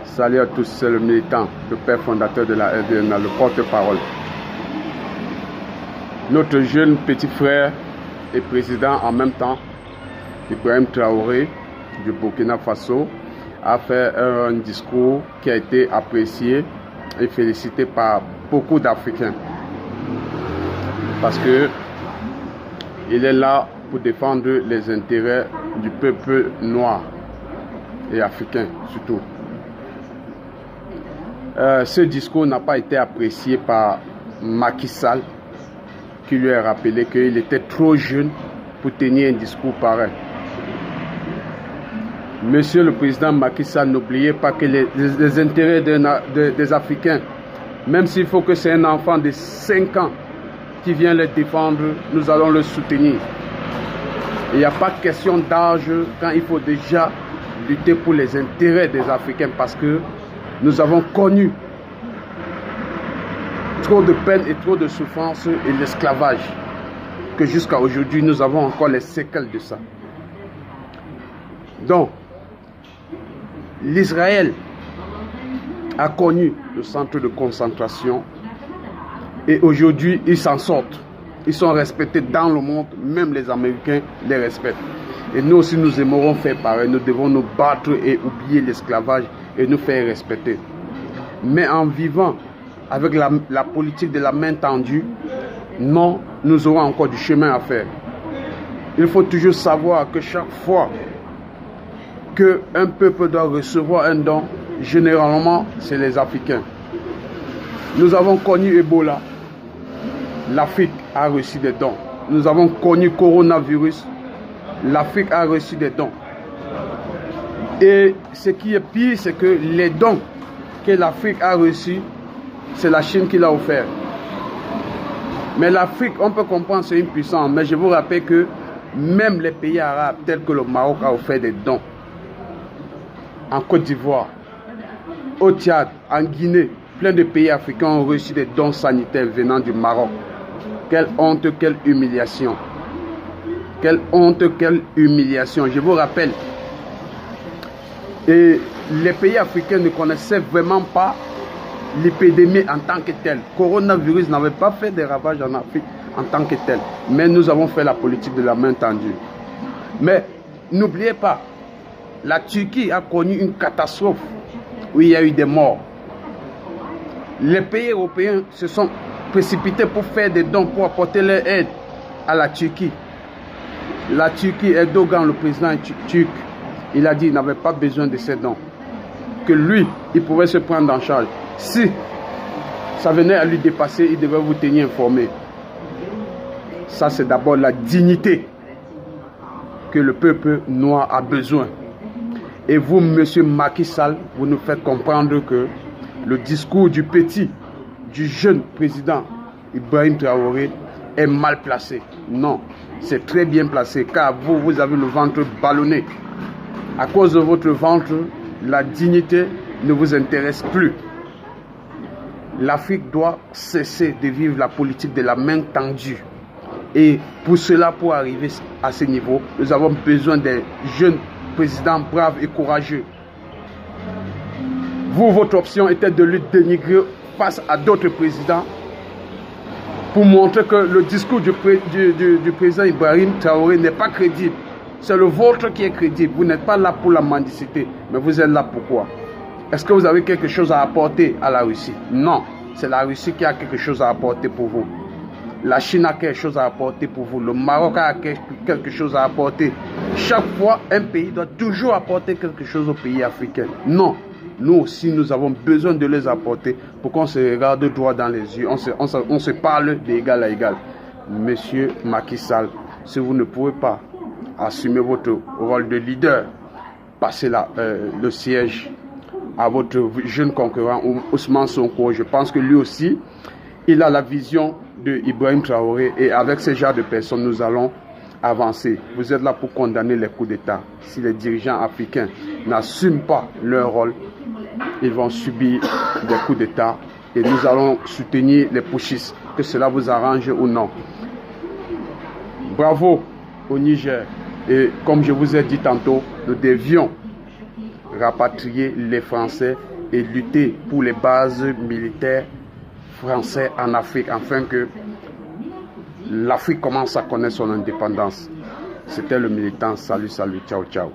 Salut à tous, c'est le militant, le père fondateur de la FDNA, le porte-parole. Notre jeune petit frère et président en même temps, Ibrahim Traoré du Burkina Faso, a fait un discours qui a été apprécié et félicité par beaucoup d'Africains. Parce que il est là pour défendre les intérêts du peuple noir et africain surtout. Ce discours n'a pas été apprécié par Macky Sall, qui lui a rappelé qu'il était trop jeune pour tenir un discours pareil. Monsieur le président Macky Sall, n'oubliez pas que les intérêts des Africains, même s'il faut que c'est un enfant de 5 ans qui vient les défendre, nous allons le soutenir. Il n'y a pas de question d'âge quand il faut déjà lutter pour les intérêts des Africains, parce que nous avons connu trop de peine et trop de souffrance et l'esclavage, que jusqu'à aujourd'hui nous avons encore les séquelles de ça. Donc, l'Israël a connu le centre de concentration et aujourd'hui ils s'en sortent. Ils sont respectés dans le monde, même les Américains les respectent. Et nous aussi nous aimerons faire pareil, nous devons nous battre et oublier l'esclavage et nous faire respecter. Mais en vivant avec la politique de la main tendue, non, nous aurons encore du chemin à faire. Il faut toujours savoir que chaque fois qu'un peuple doit recevoir un don, généralement c'est les Africains. Nous avons connu Ebola, l'Afrique a reçu des dons. Nous avons connu coronavirus, l'Afrique a reçu des dons. Et ce qui est pire, c'est que les dons que l'Afrique a reçus, c'est la Chine qui l'a offert. Mais l'Afrique, on peut comprendre, c'est une puissance. Mais je vous rappelle que même les pays arabes, tels que le Maroc, a offert des dons. En Côte d'Ivoire, au Tchad, en Guinée, plein de pays africains ont reçu des dons sanitaires venant du Maroc. Quelle honte, quelle humiliation. Quelle honte, quelle humiliation. Je vous rappelle, et les pays africains ne connaissaient vraiment pas l'épidémie en tant que telle. Le coronavirus n'avait pas fait des ravages en Afrique en tant que tel. Mais nous avons fait la politique de la main tendue. Mais n'oubliez pas, la Turquie a connu une catastrophe où il y a eu des morts. Les pays européens se sont précipités pour faire des dons, pour apporter leur aide à la Turquie. La Turquie, Erdogan, le président turc, il a dit qu'il n'avait pas besoin de ces dons. Que lui, il pouvait se prendre en charge. Si ça venait à lui dépasser, il devait vous tenir informé. Ça, c'est d'abord la dignité que le peuple noir a besoin. Et vous, monsieur Macky Sall, vous nous faites comprendre que le discours du jeune président Ibrahim Traoré est mal placé. Non, c'est très bien placé, car vous avez le ventre ballonné. À cause de votre ventre, la dignité ne vous intéresse plus. L'Afrique doit cesser de vivre la politique de la main tendue. Et pour cela, pour arriver à ce niveau, nous avons besoin des jeunes présidents braves et courageux. Vous, votre option était de le dénigrer face à d'autres présidents pour montrer que le discours du président Ibrahim Traoré n'est pas crédible. C'est le vôtre qui est crédible. Vous n'êtes pas là pour la mendicité, mais vous êtes là pourquoi? Est-ce que vous avez quelque chose à apporter à la Russie? Non, c'est la Russie qui a quelque chose à apporter pour vous. La Chine a quelque chose à apporter pour vous. Le Maroc a quelque chose à apporter. Chaque fois, un pays doit toujours apporter quelque chose au pays africain. Non, nous aussi, nous avons besoin de les apporter pour qu'on se regarde droit dans les yeux. On se parle d'égal à égal. Monsieur Macky Sall, si vous ne pouvez pas assumer votre rôle de leader, passez le siège à votre jeune concurrent Ousmane Sonko. Je pense que lui aussi, il a la vision de Ibrahim Traoré, et avec ce genre de personnes, nous allons avancer. Vous êtes là pour condamner les coups d'État. Si les dirigeants africains n'assument pas leur rôle, ils vont subir des coups d'État, et nous allons soutenir les putschistes, que cela vous arrange ou non. Bravo au Niger. Et comme je vous ai dit tantôt, nous devions rapatrier les Français et lutter pour les bases militaires françaises en Afrique, afin que l'Afrique commence à connaître son indépendance. C'était le militant. Salut, salut, ciao, ciao.